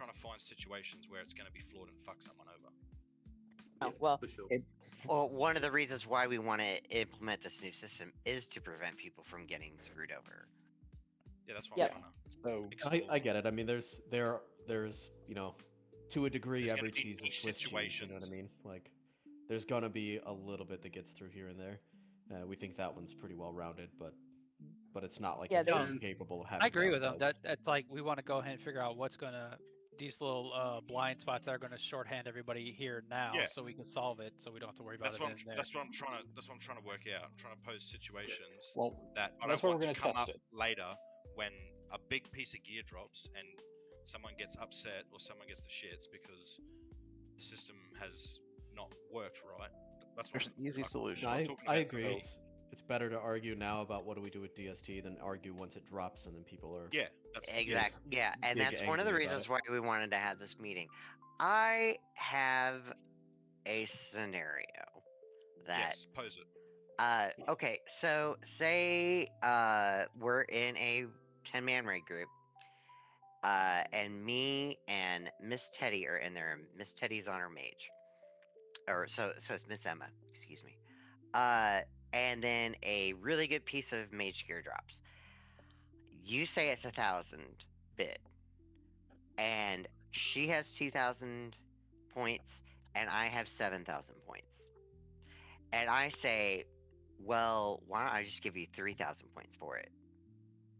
trying to find situations where it's going to be flawed and fuck someone over. Oh, well, For sure. Well, one of the reasons why we want to implement this new system is to prevent people from getting screwed over. Yeah, that's what Yep. I'm trying to So explore. I get it. I mean, there's you know, to a degree, There's every gonna be cheese is niche Swiss cheese. You know what I situations. mean? Like, there's gonna be a little bit that gets through here and there. We think that one's pretty well rounded, but it's not like Yeah, it's there's- incapable of having. I agree with them. downsides. That's like we want to go ahead and figure out what's gonna these little blind spots that are gonna shorthand everybody here now, Yeah. so we can solve it, so we don't have to worry about That's it what in there. that's what I'm trying to work out. I'm trying to pose situations Well, that I that's don't why want we're to gonna come test up it. later when a big piece of gear drops and someone gets upset or someone gets the shits because the system has not worked right. That's what There's an easy solution. No, I'm talking I about for agree. me. It's better to argue now about what do we do with DST than argue once it drops and then people are. Yeah, that's Exactly. Yeah, and big that's one of the angry about reasons it. why we wanted to have this meeting. I have a scenario that Yes, pose it. okay, so say we're in a 10-man raid group. And me and Miss Teddy are in there. Miss Teddy's on her mage. Or so it's Miss Emma, excuse me. And then a really good piece of mage gear drops. You say it's 1,000 bid, and she has 2,000 points, and I have 7,000 points. And I say, well, why don't I just give you 3,000 points for it?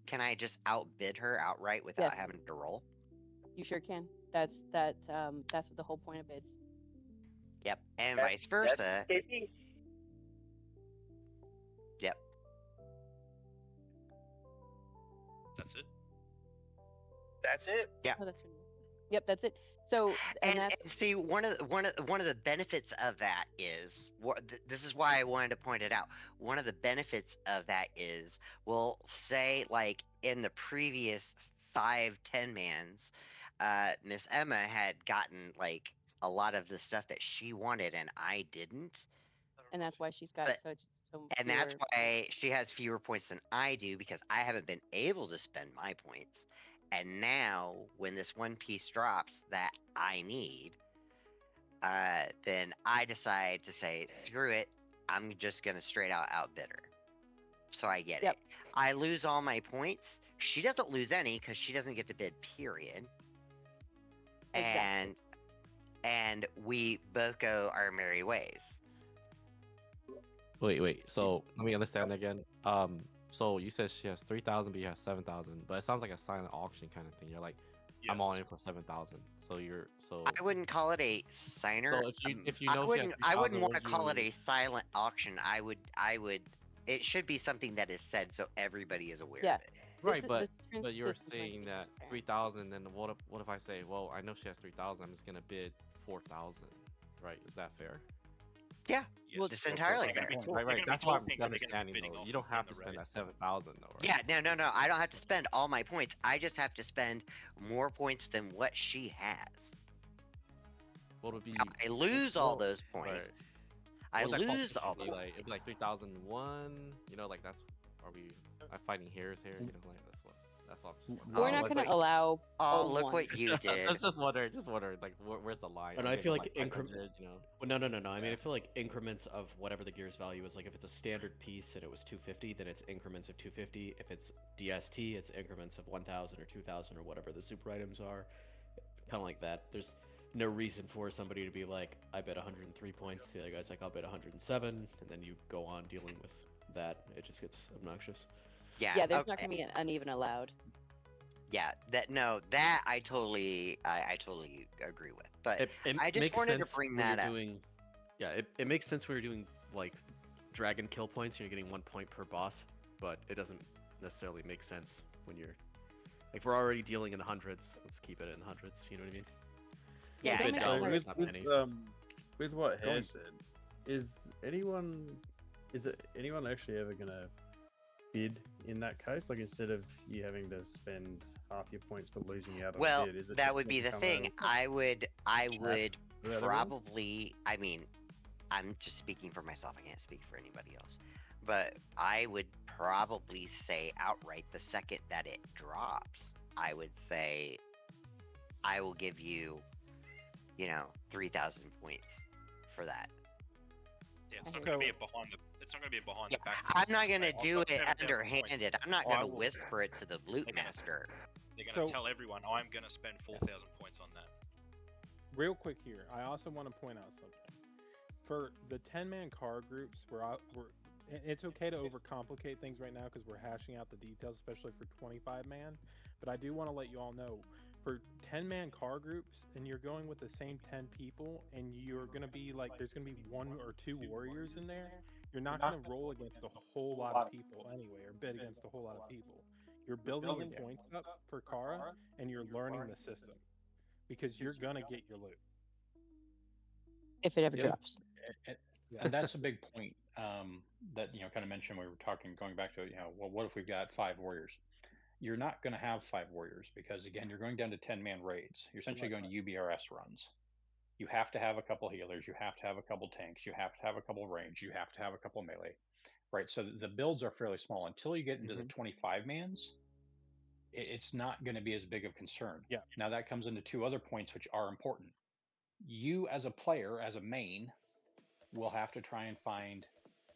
Can I just outbid her outright without Yes. having to roll? You sure can. That's what the whole point of bids. Yep, and vice versa. Yep. That's it. That's it. Oh, that's yep, that's it. So and that's And see, one of the benefits of that is this is why I wanted to point it out. One of the benefits of that is, well, say like in the previous 5-10 mans, Miss Emma had gotten like a lot of the stuff that she wanted, and I didn't. and that's why she's got But- so And that's fewer- why she has fewer points than I do, because I haven't been able to spend my points. And now, when this one piece drops that I need, then I decide to say, screw it, I'm just going to straight out outbid her. So I get Yep. it. I lose all my points. She doesn't lose any because she doesn't get to bid, period. Exactly. And we both go our merry ways. Wait. So let me understand again. So you said she has 3,000, but you have 7,000. But it sounds like a silent auction kind of thing. You're like, Yes. I'm all in for 7,000. So I wouldn't call it a signer. So if you know she has I wouldn't 3,000, want to would call it you- a silent auction. I would. It should be something that is said so everybody is aware Yes. of it. Right, This- but this- you're this is saying transparent. that 3,000. Then what if I say, well, I know she has 3,000. I'm just gonna bid 4,000. Right? Is that fair? Yeah, Yes. it's entirely They're gonna fair. be talking- Right. they're gonna be That's what I'm talking, but they're gonna be understanding. bidding Though. on- You don't have on to the spend rate. that 7,000 though, right? Yeah, no. I don't have to spend all my points. I just have to spend more points than what she has. What would be? I lose all well, those right. points. I What would that lose all competition be those. like? It'd be like 3,001. You know, like that's. Are we? I'm fighting hairs here. You know, like that's what. That's all. I'm just wondering. We're Oh, not look going to what- allow Oh, all look one. what you did. Just wondering, like, where's the line? And Are I we feel going, like 500, you know. Well, no. I mean, I feel like increments of whatever the gear's value is. Like, if it's a standard piece and it was 250, then it's increments of 250. If it's DST, it's increments of 1,000 or 2,000 or whatever the super items are. Kind of like that. There's no reason for somebody to be like, I bet 103 points. The other guy's like, I'll bet 107, and then you go on dealing with that. It just gets obnoxious. Yeah, There's not okay. going to be an uneven allowed. Yeah, that I totally agree with. But It I just makes wanted to sense bring when that you're up. doing, yeah, it makes sense when you're doing like dragon kill points. You're getting 1 point per boss, but it doesn't necessarily make sense when you're like, if we're already dealing in hundreds, let's keep it in hundreds. You know what I mean? Yeah, don't Big make dollars, sense. not with, pennies. with what Going- Hare said, is anyone actually ever gonna bid in that case? Like, instead of you having to spend half your points but losing out on Well, a bid, is it that just would be the gonna become thing. I would about everyone? probably. I mean, I'm just speaking for myself. I can't speak for anybody else. But I would probably say outright the second that it drops, I would say I will give you, 3,000 points for that. Yeah, it's I not hear going to you. be a behind the. It's not going to be a behind Yeah, the back. I'm not thing. gonna I've do got it 7,000 points. underhanded. I'm not I gonna will- whisper it to the loot They're gonna- master. They're going to So- tell everyone I'm going to spend 4,000 points on that. Real quick here, I also want to point out something. For the 10-man car groups, it's okay to overcomplicate things right now because we're hashing out the details, especially for 25-man. But I do want to let you all know, for 10-man car groups, and you're going with the same 10 people, and you're going to be like, there's going to be 1 or 2 warriors in there, you're not going to roll against a whole lot of people anyway, or bid against a whole lot of people. You're building your points up for Kara, and you're learning the system. Because you're going to get your loot. If it ever Yep. drops. And that's a big point that kind of mentioned when we were talking, going back to well, what if we've got 5 warriors? You're not going to have 5 warriors because again, you're going down to 10-man raids. You're essentially going to UBRS runs. You have to have a couple healers. You have to have a couple tanks. You have to have a couple range. You have to have a couple melee. Right. So the builds are fairly small until you get into the 25 mans. It's not going to be as big of concern. Yeah. Now that comes into 2 other points which are important. You as a player, as a main, will have to try and find,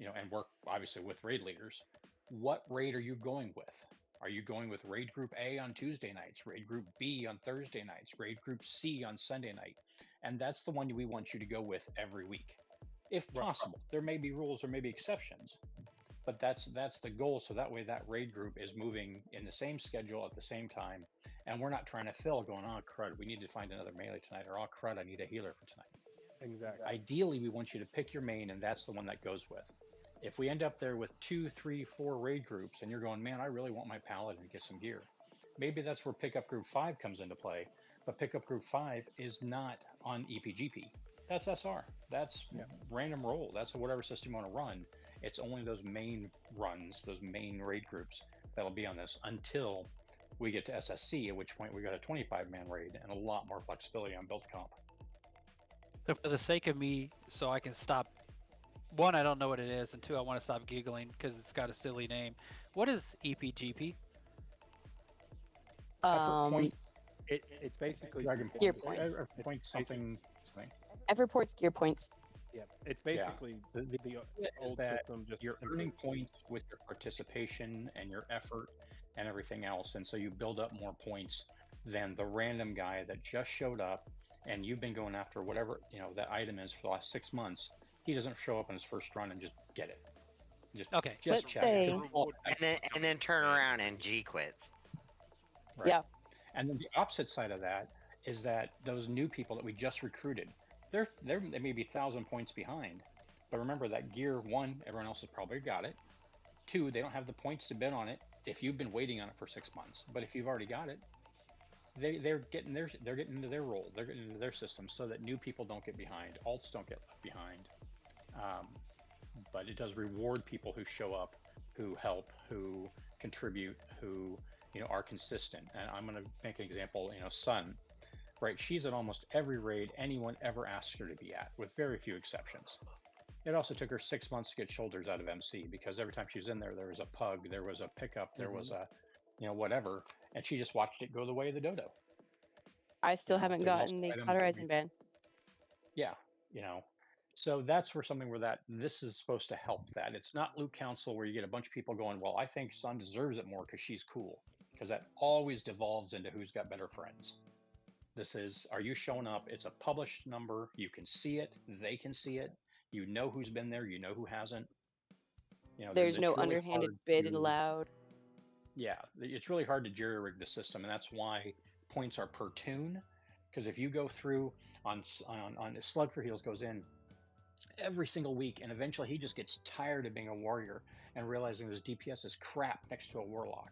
and work obviously with raid leaders. What raid are you going with? Are you going with raid group A on Tuesday nights, raid group B on Thursday nights, raid group C on Sunday night? And that's the one we want you to go with every week, if possible. There may be rules, there may be exceptions, but that's the goal. So that way that raid group is moving in the same schedule at the same time, and we're not trying to fill going, oh crud, we need to find another melee tonight, or oh crud, I need a healer for tonight. Exactly. Ideally, we want you to pick your main, and that's the one that goes with. If we end up there with 2, 3, 4 raid groups, and you're going, man, I really want my paladin to get some gear, maybe that's where pickup group 5 comes into play. But pickup group 5 is not on EPGP. That's SR. That's random roll. That's whatever system you want to run. It's only those main runs, those main raid groups that'll be on this until we get to SSC, at which point we got a 25-man raid and a lot more flexibility on build comp. So for the sake of me, so I can stop. 1, I don't know what it is, and 2, I want to stop giggling because it's got a silly name. What is EPGP? Effort point. It's basically Dragon Gear point. points. Effort point something. Everport's gear points. Yeah, it's basically the old that system. Just you're earning points with your participation and your effort and everything else, and so you build up more points than the random guy that just showed up and you've been going after whatever that item is for the last 6 months. He doesn't show up in his first run and just get it. Just Okay. Just Let's check. say- And then turn around and G quits. Right. Yeah. And then the opposite side of that is that those new people that we just recruited, they may be 1,000 points behind, but remember that gear 1, everyone else has probably got it. 2, they don't have the points to bid on it if you've been waiting on it for 6 months. But if you've already got it, they're getting into their role, they're getting into their system, so that new people don't get behind, alts don't get left behind. But it does reward people who show up, who help, who contribute, who are consistent. And I'm going to make an example. Sun, right? She's at almost every raid anyone ever asked her to be at, with very few exceptions. It also took her 6 months to get shoulders out of MC, because every time she was in there, there was a pug, there was a pickup, there was a whatever, and she just watched it go the way of the dodo. I still haven't There's also gotten the items cauterizing ban. Yeah, so that's where something where this is supposed to help that. It's not loot council where you get a bunch of people going, well, I think Sun deserves it more because she's cool, because that always devolves into who's got better friends. This is, are you showing up? It's a published number. You can see it. They can see it. You know who's been there. You know who hasn't. There's it's no really underhanded hard bid to- allowed. Yeah, it's really hard to jury rig the system, and that's why points are per tune. Because if you go through on Slug for Heals goes in every single week, and eventually he just gets tired of being a warrior and realizing his DPS is crap next to a warlock,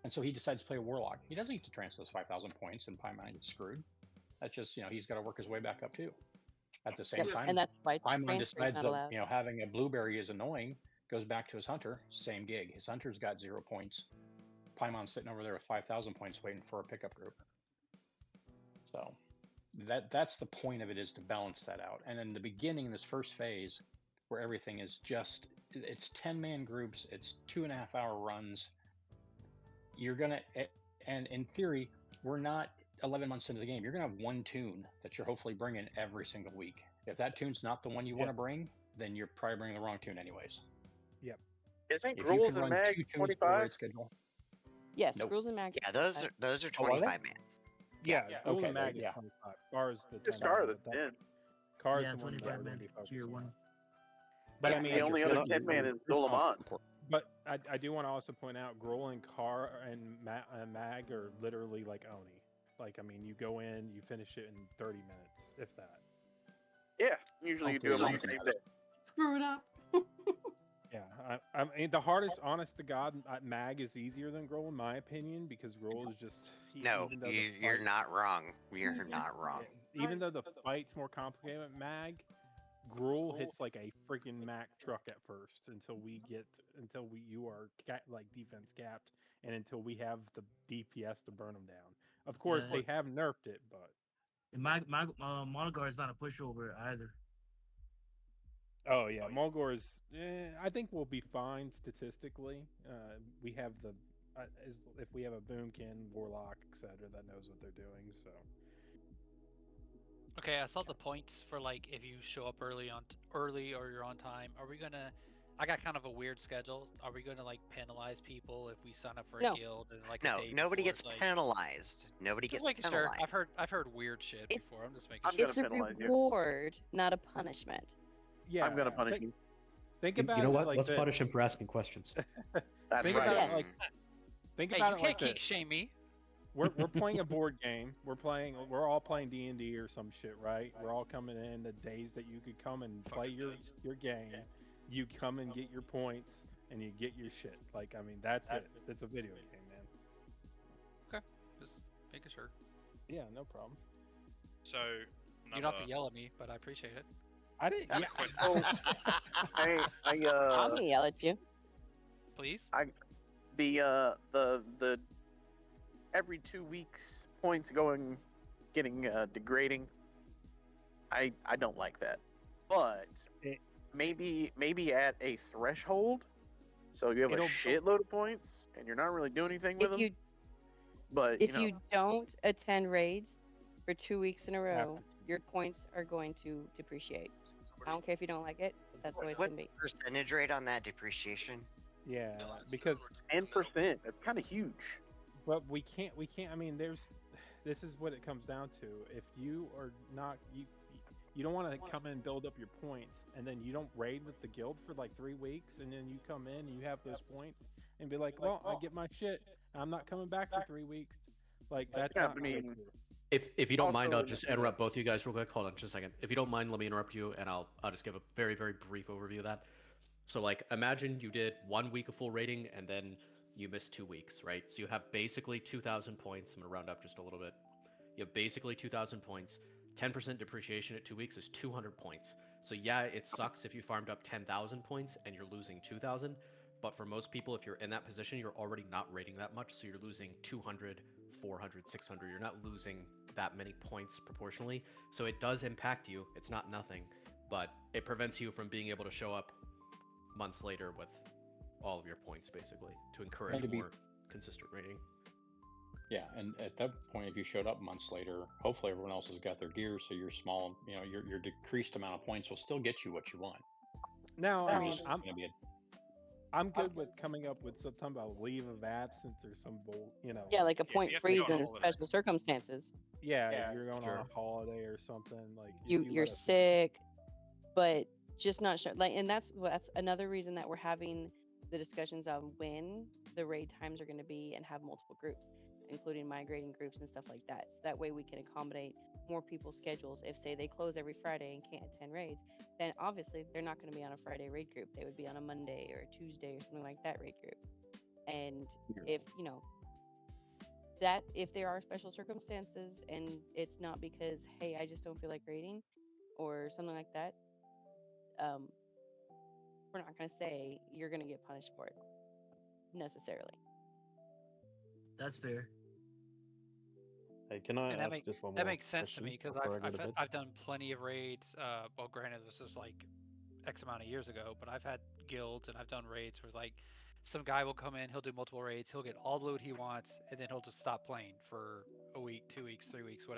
and so he decides to play a warlock. He doesn't get to transfer those 5,000 points, and Paimon gets screwed. That's just he's got to work his way back up too. At the same Yep, time, and that's why Paimon transfer is decides not that allowed. having a blueberry is annoying. Goes back to his hunter, same gig. His hunter's got 0 points. Paimon's sitting over there with 5,000 points waiting for a pickup group. So that's the point of it, is to balance that out. And in the beginning, this first phase, where everything is just, it's 10-man groups, it's 2.5-hour runs. You're gonna, and in theory, we're not 11 months into the game, you're gonna have one tune that you're hopefully bringing every single week. If that tune's not the one you want to bring, then you're probably bringing the wrong tune anyways. Yep. Isn't If you Gruels can and run Mag 2 tunes per 25? raid schedule, Yes, Nope. rules and mag. Yeah, those are Oh, are they? 25 mans. Yeah, Gruel okay, and Mag is yeah. 25. Scar is the 10. Scar man, the but 10. Scar is Yeah, the one that 25 we're going to man be focusing tier on. 1. But I Yeah, mean, The only other Gruel- 10 man is Gruel- Dolamon. But I do want to also point out, Gruel and Car and Mag are literally like Oni. Like, I mean, you go in, you finish it in 30 minutes, if that. Yeah, usually you do them on the same day. Screw it up. Yeah, I mean, the hardest, honest to God, Mag is easier than Gruel in my opinion, because Gruel is just No, even though the you're fight- not wrong. You're not wrong. Even though the fight's more complicated with Mag, Gruel hits like a freaking Mack truck at first until you are like defense capped, and until we have the DPS to burn them down. Of course, Yeah. they have nerfed it, but And my Monoguard is not a pushover either. oh yeah, Mulgor's. I think we'll be fine statistically. We have the if we have a Boomkin, Warlock, etc. that knows what they're doing. So Okay, I saw the points for like if you show up early or you're on time. Are we gonna? I got kind of a weird schedule. Are we gonna like penalize people if we sign up for a No. guild and like No, a day nobody before gets it's, like, penalized. Nobody Just gets making penalized. sure. I've heard weird shit It's- before. I'm just making I'm sure. gonna It's a penalize you. reward, not a punishment. yeah, I'm gonna punish you. Think You about know it what? like Let's this. punish him for asking questions. That's Think right. about Yes. it like think Hey, about you it can't like kink this. shame me. We're playing a board game. We're all playing D&D or some shit, right? We're all coming in the days that you could come and play your game. You come and get your points and you get your shit. Like, I mean, that's it. It's a video game, man. Just making sure. Yeah, no problem. So You don't have to yell at me, but I appreciate it. I didn't. Yeah, So, I I'm gonna yell at you. Please. the every 2 weeks points getting degrading. I don't like that, but It- maybe at a threshold, so you have a It'll- shitload of points and you're not really doing anything with If them. you But if you know, you don't attend raids for 2 weeks in a row, Happens. your points are going to depreciate. I don't care if you don't like it. That's the way it's What gonna be. percentage rate on that depreciation? yeah, because 10%. That's kind of huge. but we can't. I mean, this is what it comes down to. If you are not you don't want to come in and build up your points, and then you don't raid with the guild for like 3 weeks, and then you come in and you have those points, and be like, well, I get my shit. I'm not coming back for 3 weeks. Like that's Yeah, not I good mean, for- If you don't mind, Also, I'll just interrupt both you guys real quick. Hold on, just a second. If you don't mind, let me interrupt you, and I'll just give a very brief overview of that. So like, imagine you did 1 week of full rating, and then you missed 2 weeks, right? So you have basically 2,000 points. I'm gonna round up just a little bit. You have basically 2,000 points. 10% depreciation at 2 weeks is 200 points. So yeah, it sucks if you farmed up 10,000 points and you're losing 2,000. But for most people, if you're in that position, you're already not rating that much. So you're losing 200, 400, 600. You're not losing that many points proportionally. So it does impact you. It's not nothing, but it prevents you from being able to show up months later with all of your points, basically, to encourage to be- more consistent rating. Yeah, and at that point, if you showed up months later, hopefully everyone else has got their gear, so your small, your decreased amount of points will still get you what you want. Now, I You're mean, just I'm gonna be a- I'm good with coming up with something about leave of absence or some bull, Yeah, like a if point you have to go freeze on under holiday. special circumstances. Yeah, if you're going on Sure. a holiday or something like You're let us- sick, but just not sure. Like, and that's another reason that we're having the discussions on when the raid times are going to be and have multiple groups, including migrating groups and stuff like that. So that way we can accommodate more people's schedules. If say they close every Friday and can't attend raids, then obviously they're not going to be on a Friday raid group. They would be on a Monday or a Tuesday or something like that raid group. And if that if there are special circumstances and it's not because hey I just don't feel like raiding or something like that, we're not going to say you're going to get punished for it necessarily. That's fair. Hey, can I And ask just one more? that makes sense to question me because before I go to bed? I've done plenty of raids. Well, granted, this was like X amount of years ago, but I've had guilds and I've done raids where like some guy will come in, he'll do multiple raids, he'll get all the loot he wants, and then he'll just stop playing for a week, 2 weeks, 3 weeks, whatever.